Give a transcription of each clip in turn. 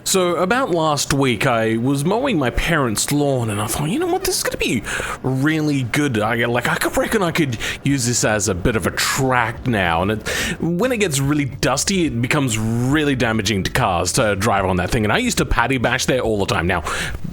So about last week, I was mowing my parents' lawn, and I thought, you know what, this is going to be really good. I reckon I could use this as a bit of a track now. And when it gets really dusty, it becomes really damaging to cars to drive on that thing. And I used to paddy bash there all the time. Now,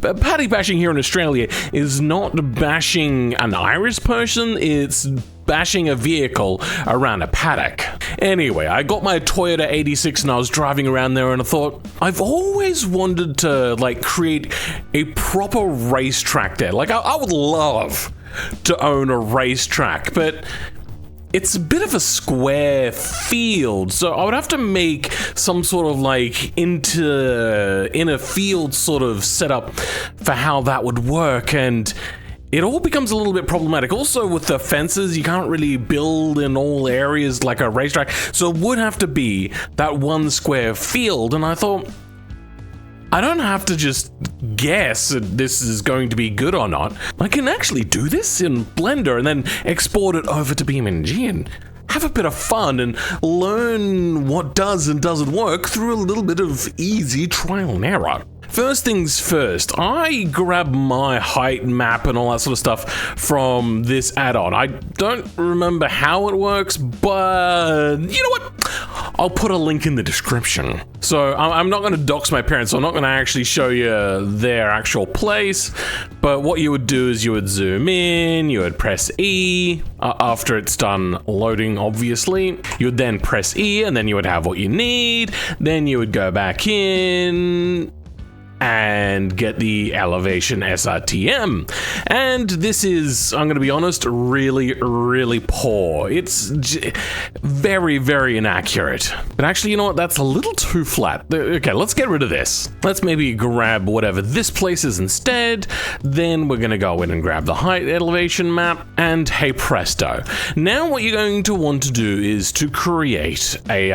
paddy bashing here in Australia is not bashing an Irish person; it's bashing a vehicle around a paddock. Anyway, I got my Toyota 86 and I was driving around there and I thought, I've always wanted to create a proper racetrack there. I would love to own a racetrack, but it's a bit of a square field, so I would have to make some sort of inner field sort of setup for how that would work, and it all becomes a little bit problematic. Also, with the fences, you can't really build in all areas like a racetrack, so it would have to be that one square field, and I thought, I don't have to just guess that this is going to be good or not. I can actually do this in Blender and then export it over to BeamNG and have a bit of fun and learn what does and doesn't work through a little bit of easy trial and error. First things first, I grabbed my height map and all that sort of stuff from this add-on. I don't remember how it works, but you know what? I'll put a link in the description. So I'm not going to dox my parents, so I'm not going to actually show you their actual place, but what you would do is you would zoom in, you would press E, after it's done loading, obviously. You would then press E, and then you would have what you need, then you would go back in, and get the elevation SRTM. And this is, I'm going to be honest, really, really poor. It's very, very inaccurate. But actually, you know what? That's a little too flat. Okay, let's get rid of this. Let's maybe grab whatever this place is instead. Then we're going to go in and grab the height elevation map. And hey presto. Now what you're going to want to do is to create a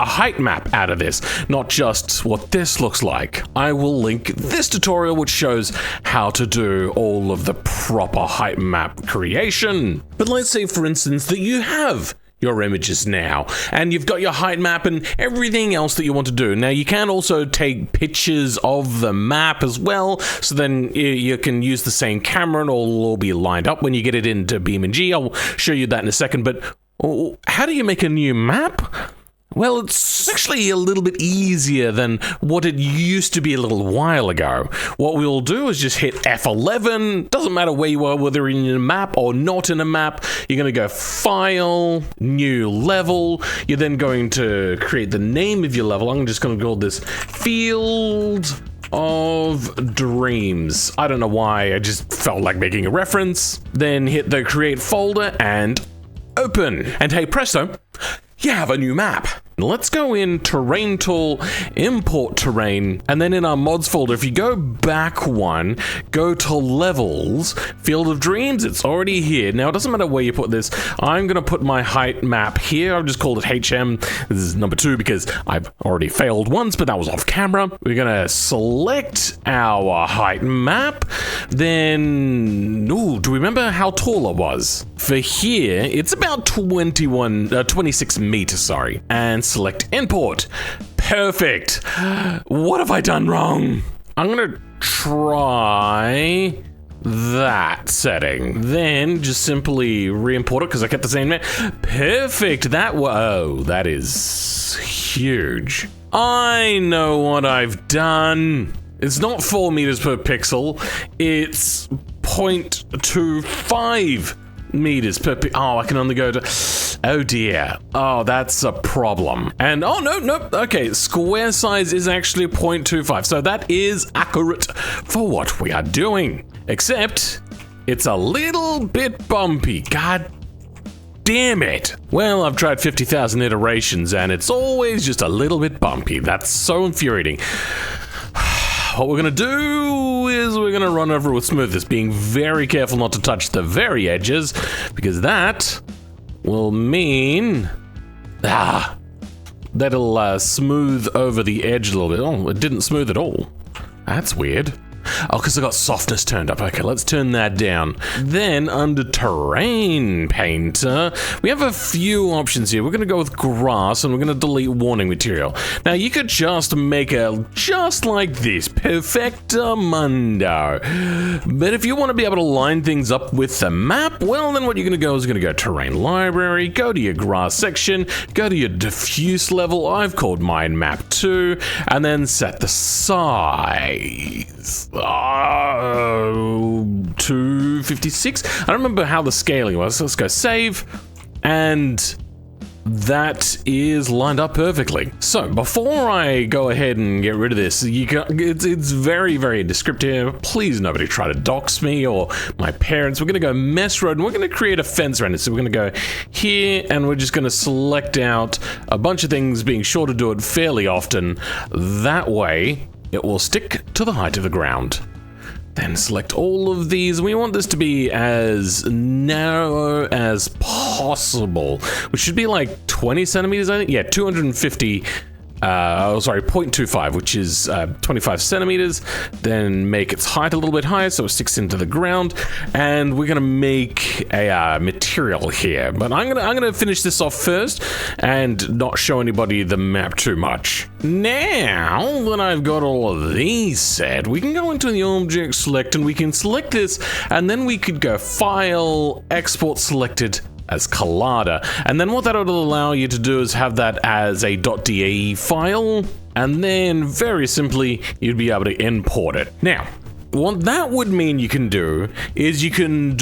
height map out of this. Not just what this looks like. I will link this tutorial which shows how to do all of the proper height map creation. But let's say, for instance, that you have your images now, and you've got your height map and everything else that you want to do. Now, you can also take pictures of the map as well, so then you can use the same camera and it'll all be lined up when you get it into BeamNG. I'll show you that in a second, but how do you make a new map? Well, it's actually a little bit easier than what it used to be a little while ago. What we'll do is just hit F11. Doesn't matter where you are, whether you're in a map or not in a map. You're going to go File, New Level. You're then going to create the name of your level. I'm just going to call this Field of Dreams. I don't know why, I just felt like making a reference. Then hit the Create Folder and Open. And hey presto, you have a new map. Let's go in Terrain Tool, Import Terrain, and then in our mods folder, if you go back one, go to Levels, Field of Dreams, it's already here. Now, it doesn't matter where you put this. I'm going to put my height map here. I've just called it HM. This is number 2 because I've already failed once, but that was off camera. We're going to select our height map. Then, do we remember how tall it was? For here, it's about 26 meters, sorry. And select import. Perfect. What have I done wrong? I'm gonna try that setting. Then just simply re-import it because I kept the same name. Perfect. That is huge. I know what I've done. It's not 4 meters per pixel. It's 0.25 meters per I can only go to, oh dear, that's a problem. And no, okay, square size is actually 0.25, so that is accurate for what we are doing, except it's a little bit bumpy. God damn it. Well, I've tried 50,000 iterations and it's always just a little bit bumpy. That's so infuriating. What we're going to do is we're going to run over with smoothness, being very careful not to touch the very edges, because that will mean that'll smooth over the edge a little bit. Oh, it didn't smooth at all. That's weird. Oh, because I got softness turned up. Okay, let's turn that down. Then under terrain painter, we have a few options here. We're going to go with grass and we're going to delete warning material. Now you could just make it just like this, perfectamundo. But if you want to be able to line things up with the map, well then what you're going to go is you're going to go terrain library, go to your grass section, go to your diffuse level. I've called mine map 2, and then set the size. 256. I don't remember how the scaling was. Let's go save, and that is lined up perfectly. So before I go ahead and get rid of this, it's very, very descriptive. Please nobody try to dox me or my parents. We're going to go mess road and we're going to create a fence around it. So we're going to go here and we're just going to select out a bunch of things, being sure to do it fairly often. That way it will stick to the height of the ground. Then select all of these. We want this to be as narrow as possible, which should be like 20 centimeters, I think. Yeah, 250. 0.25, which is 25 centimeters. Then make its height a little bit higher so it sticks into the ground. And we're gonna make a material here. But I'm gonna finish this off first and not show anybody the map too much. Now that I've got all of these set, we can go into the object select and we can select this, and then we could go file, export selected as Collada. And then what that would allow you to do is have that as a .dae file, and then very simply you'd be able to import it. Now, what that would mean you can do is you can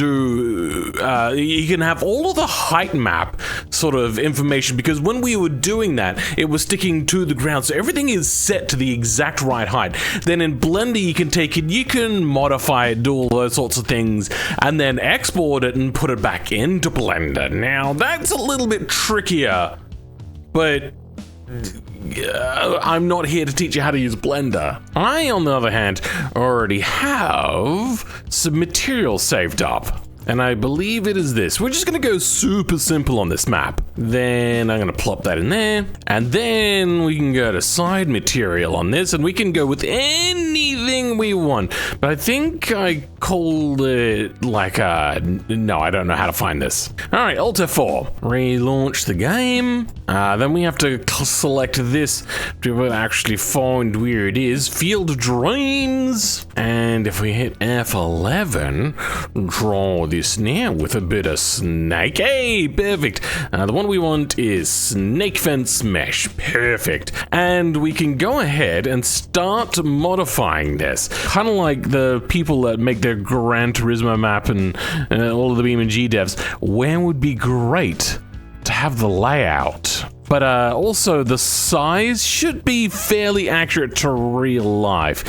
have all of the height map sort of information, because when we were doing that, it was sticking to the ground, so everything is set to the exact right height. Then in Blender, you can take it, you can modify it, do all those sorts of things, and then export it and put it back into Blender. Now, that's a little bit trickier, but I'm not here to teach you how to use Blender. I, on the other hand, already have some material saved up. And I believe it is this. We're just gonna go super simple on this map. Then I'm gonna plop that in there. And then we can go to side material on this, and we can go with anything we want. But I think I called it like no, I don't know how to find this. All right, Alt F4, relaunch the game. Then we have to select this to actually find where it is. Field of Dreams. And if we hit F11, draw this now with a bit of snake. Hey, perfect. The one we want is snake fence mesh. Perfect. And we can go ahead and start modifying this. Kind of like the people that make their Gran Turismo map and all of the BeamNG devs. Where would be great to have the layout? But also the size should be fairly accurate to real life.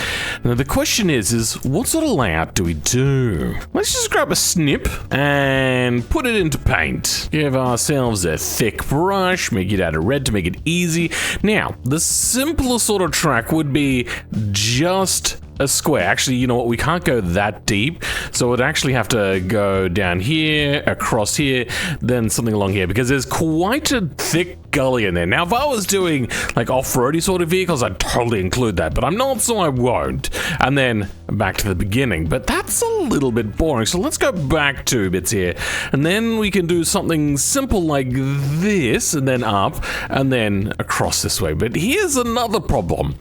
Now the question is what sort of layout do we do? Let's just grab a snip and put it into paint. Give ourselves a thick brush, make it out of red to make it easy. Now, the simplest sort of track would be just a square. Actually, you know what? We can't go that deep, so we'd actually have to go down here, across here, then something along here, because there's quite a thick gully in there. Now, if I was doing like off-roady sort of vehicles, I'd totally include that, but I'm not, so I won't. And then back to the beginning, but that's a little bit boring, so let's go back 2 bits here, and then we can do something simple like this, and then up, and then across this way. But here's another problem.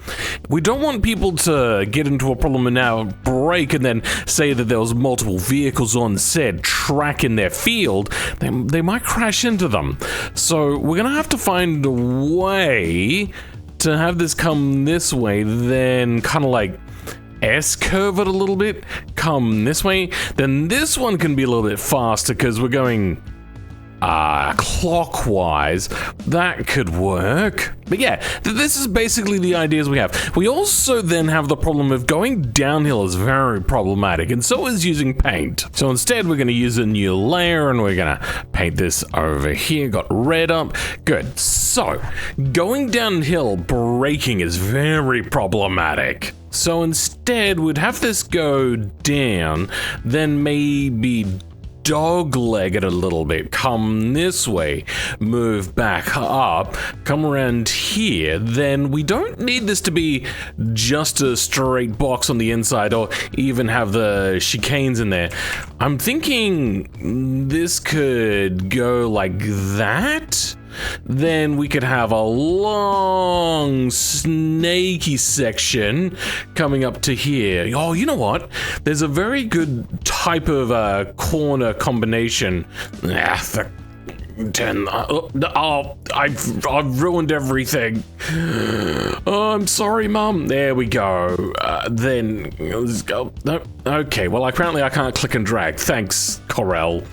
We don't want people to get into a problem and now break and then say that there was multiple vehicles on said track in their field. They might crash into them. So we're gonna have to find a way to have this come this way, then kind of like S-curve it a little bit, come this way. Then this one can be a little bit faster because we're going clockwise. That could work. But yeah, this is basically the ideas we have. We also then have the problem of going downhill is very problematic, and so is using paint. So instead we're going to use a new layer and we're going to paint this over here. Got red up. Good. So going downhill, braking is very problematic. So instead we'd have this go down, then maybe dogleg it a little bit. Come this way, move back up, come around here. Then we don't need this to be just a straight box on the inside or even have the chicanes in there. I'm thinking this could go like that. Then we could have a long, snaky section coming up to here. Oh, you know what? There's a very good type of corner combination. I've ruined everything. Oh, I'm sorry, Mum. There we go. Then let's go. No. Okay. Well, apparently I can't click and drag. Thanks, Corel.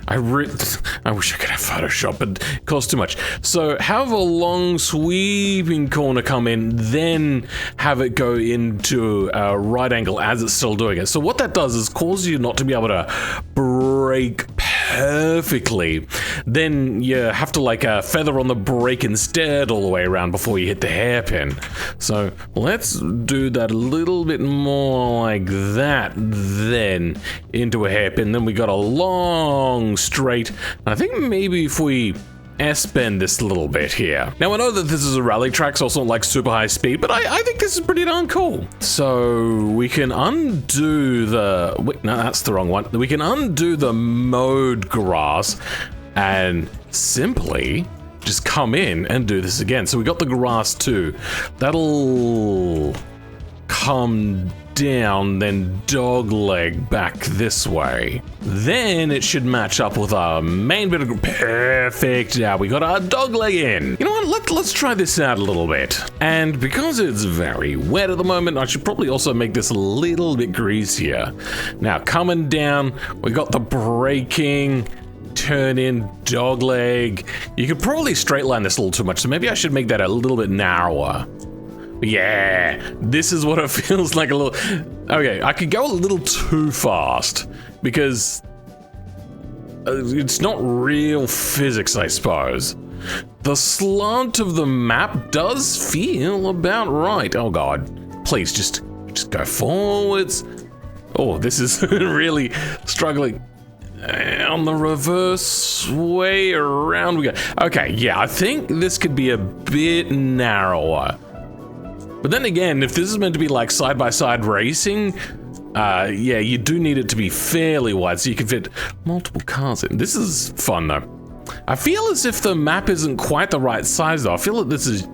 I wish I could have Photoshop, but it costs too much. So have a long sweeping corner come in, then have it go into a right angle as it's still doing it. So what that does is cause you not to be able to brake perfectly. Then you have to like feather on the brake instead all the way around before you hit the hairpin. So let's do that a little bit more like that, then into a hairpin. Then we got a long straight. I think maybe if we S-bend this a little bit here. Now I know that this is a rally track, so it's not like super high speed, but I think this is pretty darn cool. So we can undo the, wait, no, that's the wrong one. We can undo the mode grass and simply just come in and do this again. So we got the grass too. That'll come down, then dogleg back this way. Then it should match up with our main bit of perfect. Now we got our dogleg in. You know what? Let's try this out a little bit. And because it's very wet at the moment, I should probably also make this a little bit greasier. Now coming down, we got the braking. Turn in dogleg. You could probably straight line this a little too much, so maybe I should make that a little bit narrower. Yeah, this is what it feels like a little. Okay, I could go a little too fast because it's not real physics, I suppose. The slant of the map does feel about right. Oh God, please just go forwards. Oh, this is really struggling. On the reverse way around we go. Okay, yeah, I think this could be a bit narrower. But then again, if this is meant to be like side-by-side racing, yeah, you do need it to be fairly wide so you can fit multiple cars in. This is fun though. I feel as if the map isn't quite the right size though. I feel that this is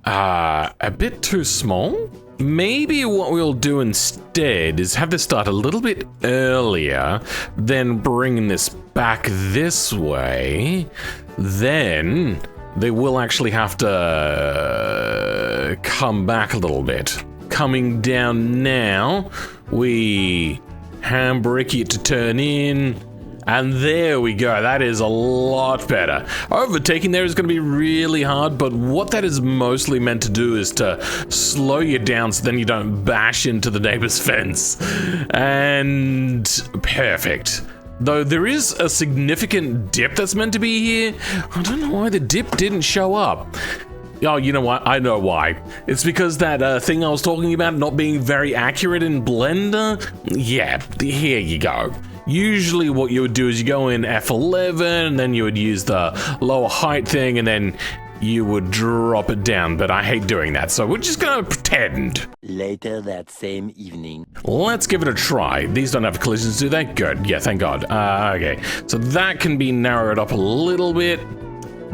a bit too small. Maybe what we'll do instead is have this start a little bit earlier, then bring this back this way, then they will actually have to come back a little bit. Coming down now, we handbrake it to turn in, and there we go. That is a lot better. Overtaking there is going to be really hard, but what that is mostly meant to do is to slow you down so then you don't bash into the neighbor's fence. And perfect. Though there is a significant dip that's meant to be here. I don't know why the dip didn't show up. Oh, you know what? I know why. It's because that thing I was talking about not being very accurate in Blender. Yeah, here you go. Usually what you would do is you go in F11 and then you would use the lower height thing and then you would drop it down, but I hate doing that, so we're just gonna pretend. Later that same evening. Let's give it a try. These don't have collisions, do they? Good, yeah, thank God. Okay, so that can be narrowed up a little bit.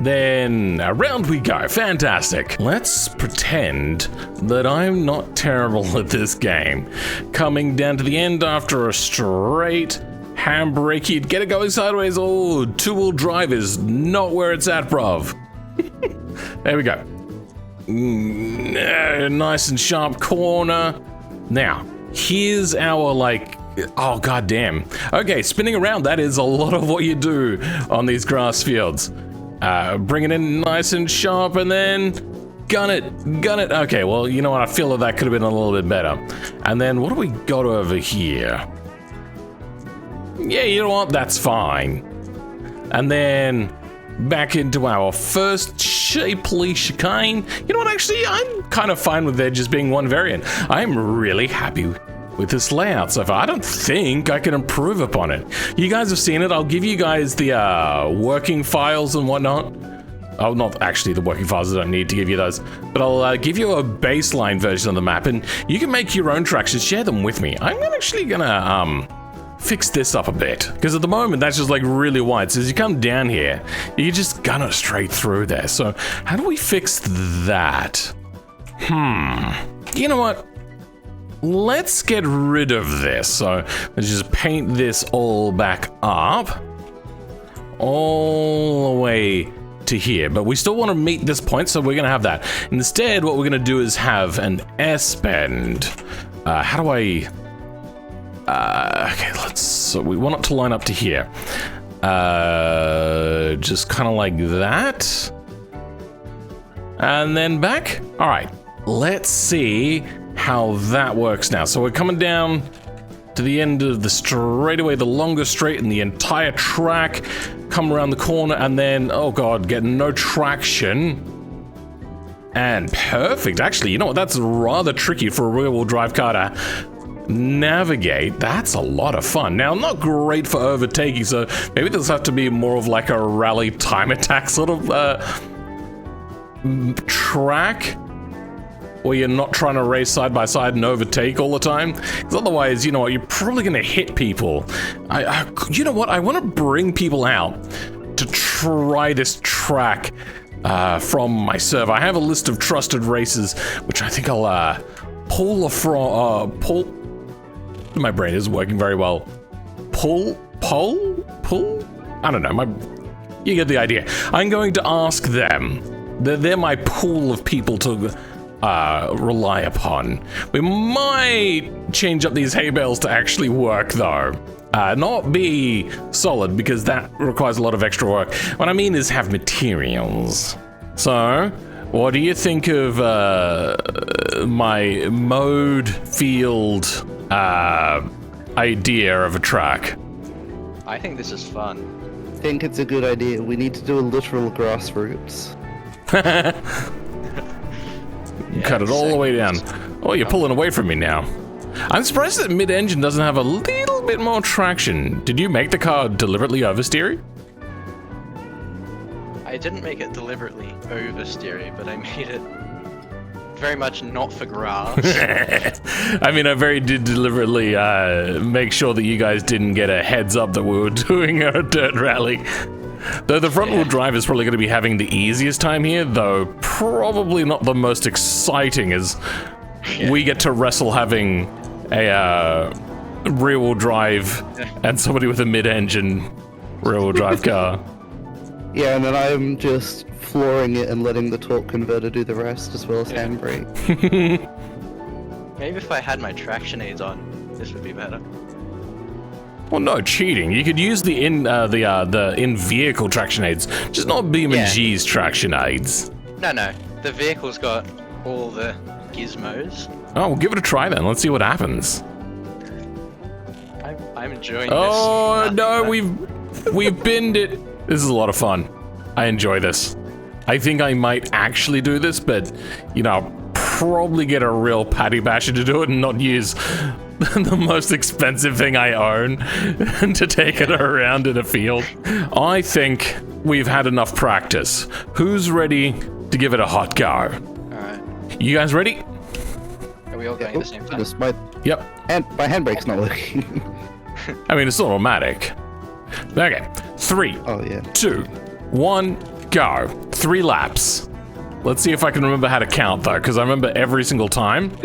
Then around we go, fantastic. Let's pretend that I'm not terrible at this game. Coming down to the end after a straight handbrake, you'd get it going sideways. Oh, two-wheel drive is not where it's at, bruv. There we go. Nice and sharp corner. Now, here's our oh goddamn. Okay, spinning around, that is a lot of what you do on these grass fields. Bring it in nice and sharp and then gun it. Okay, well, you know what? I feel that could have been a little bit better. And then what do we got over here? Yeah, you know what? That's fine. And then back into our first shapely chicane. You know what? Actually, I'm kind of fine with there just being one variant. I'm really happy with with this layout so far. I don't think I can improve upon it. You guys have seen it. I'll give you guys the working files and whatnot. Oh, not actually the working files. I don't need to give you those. But I'll give you a baseline version of the map, and you can make your own tracks and share them with me. I'm actually gonna fix this up a bit, because at the moment that's just like really wide. So as you come down here, you just gunner straight through there. So how do we fix that? You know what? Let's get rid of this. So let's just paint this all back up. All the way to here. But we still want to meet this point, so we're going to have that. Instead, what we're going to do is have an S-bend. How do I... okay, so we want it to line up to here. Just kind of like that. And then back. All right. Let's see how that works now. So we're coming down to the end of the straightaway, the longest straight in the entire track. Come around the corner and then, oh god, get no traction. And perfect. Actually, you know what? That's rather tricky for a rear-wheel drive car to navigate. That's a lot of fun. Now, not great for overtaking, so maybe this will have to be more of like a rally time attack sort of track, where you're not trying to race side by side and overtake all the time. Because otherwise, you know what, you're probably going to hit people. You know what, I want to bring people out to try this track from my server. I have a list of trusted races, which I think I'll pull from. My brain isn't working very well. Pull? I don't know. You get the idea. I'm going to ask them. They're my pool of people to rely upon. We might change up these hay bales to actually work, though. Not be solid, because that requires a lot of extra work. What I mean is have materials. So, what do you think of my mode field idea of a track? I think this is fun. I think it's a good idea. We need to do a literal grassroots. Cut it all the way down. Oh, you're pulling away from me now. I'm surprised that mid-engine doesn't have a little bit more traction. Did you make the car deliberately oversteery? I didn't make it deliberately oversteery, but I made it very much not for grass. I mean, I did deliberately make sure that you guys didn't get a heads up that we were doing a dirt rally. Though the front-wheel drive is probably going to be having the easiest time here, though probably not the most exciting, as we get to wrestle having a rear-wheel drive and somebody with a mid-engine rear-wheel drive car. Yeah, and then I'm just flooring it and letting the torque converter do the rest, as well as handbrake. Maybe if I had my traction aids on, this would be better. Well, no cheating. You could use the in-vehicle traction aids, just not BeamNG's traction aids. No, the vehicle's got all the gizmos. Oh, we'll give it a try then. Let's see what happens. I'm enjoying this. Oh no, we've binned it. This is a lot of fun. I enjoy this. I think I might actually do this, but you know, probably get a real patty basher to do it and not use the most expensive thing I own to take it around in a field. I think we've had enough practice. Who's ready to give it a hot go? Alright. You guys ready? Are we all going at the same time? Yep. My handbrake's not working. I mean, it's automatic. Okay. 3, Oh, yeah. 2, 1, go. 3 laps. Let's see if I can remember how to count, though, because I remember every single time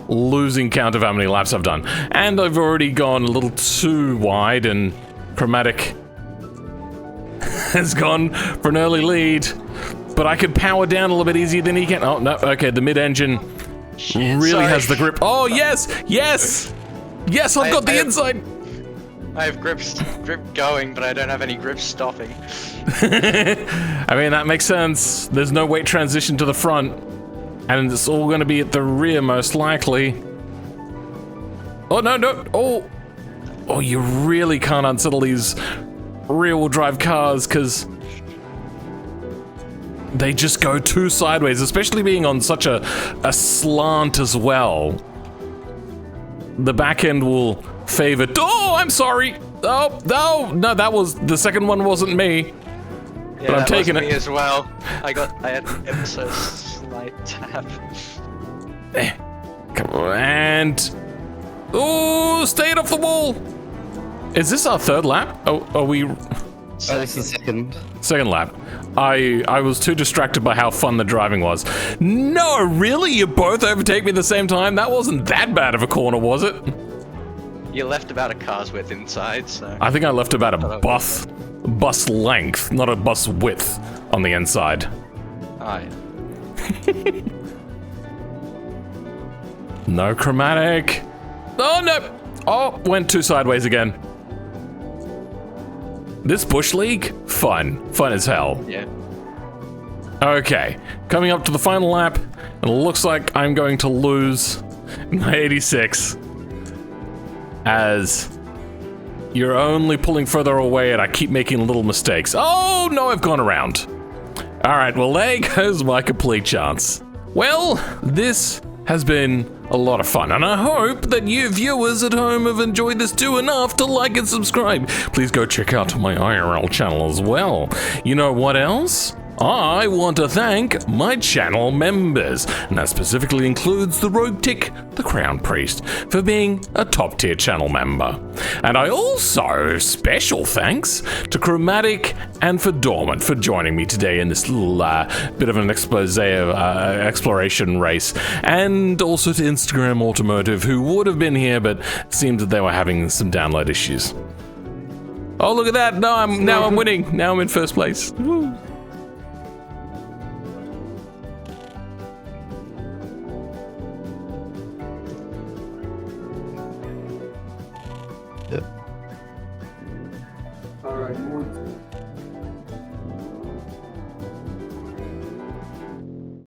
losing count of how many laps I've done. And I've already gone a little too wide, and Chromatic has gone for an early lead. But I could power down a little bit easier than he can. Oh, no. Okay, the mid-engine really has the grip. Oh, yes! Yes! Yes, I've got the inside! I have grip going, but I don't have any grip stopping. I mean, that makes sense. There's no weight transition to the front, and it's all going to be at the rear, most likely. Oh, no. Oh, you really can't unsettle these rear-wheel drive cars, because they just go too sideways, especially being on such a slant as well. the back end will favor. Oh, I'm sorry. Oh, no, that was the second one. Wasn't me. Yeah, But I'm that taking was me it. as well. I had an ever so slight tap. Come on, and oh, stay it off the wall. Is this our third lap? Oh, are we That's the second. second lap? I was too distracted by how fun the driving was. No, really? You both overtake me at the same time? That wasn't that bad of a corner, was it? You left about a car's width inside, so. I think I left about a bus length, not a bus width, on the inside. Oh, yeah. No chromatic. Oh no! Oh, went two sideways again. This bush league? Fun as hell. Yeah. Okay, coming up to the final lap, and it looks like I'm going to lose my 86 as you're only pulling further away and I keep making little mistakes. Oh no, I've gone around. Alright, well there goes my complete chance. Well, this has been a lot of fun, and I hope that you viewers at home have enjoyed this too enough to like and subscribe. Please go check out my IRL channel as well. You know what else? I want to thank my channel members, and that specifically includes the Rogue Tick, the Crown Priest, for being a top tier channel member. And I also special thanks to Chromatic and for Dormant for joining me today in this little bit of an expose of exploration race, and also to Instagram Automotive, who would have been here but it seems that they were having some download issues. Oh, look at that! Now I'm winning. Now I'm in first place. Woo. Yep.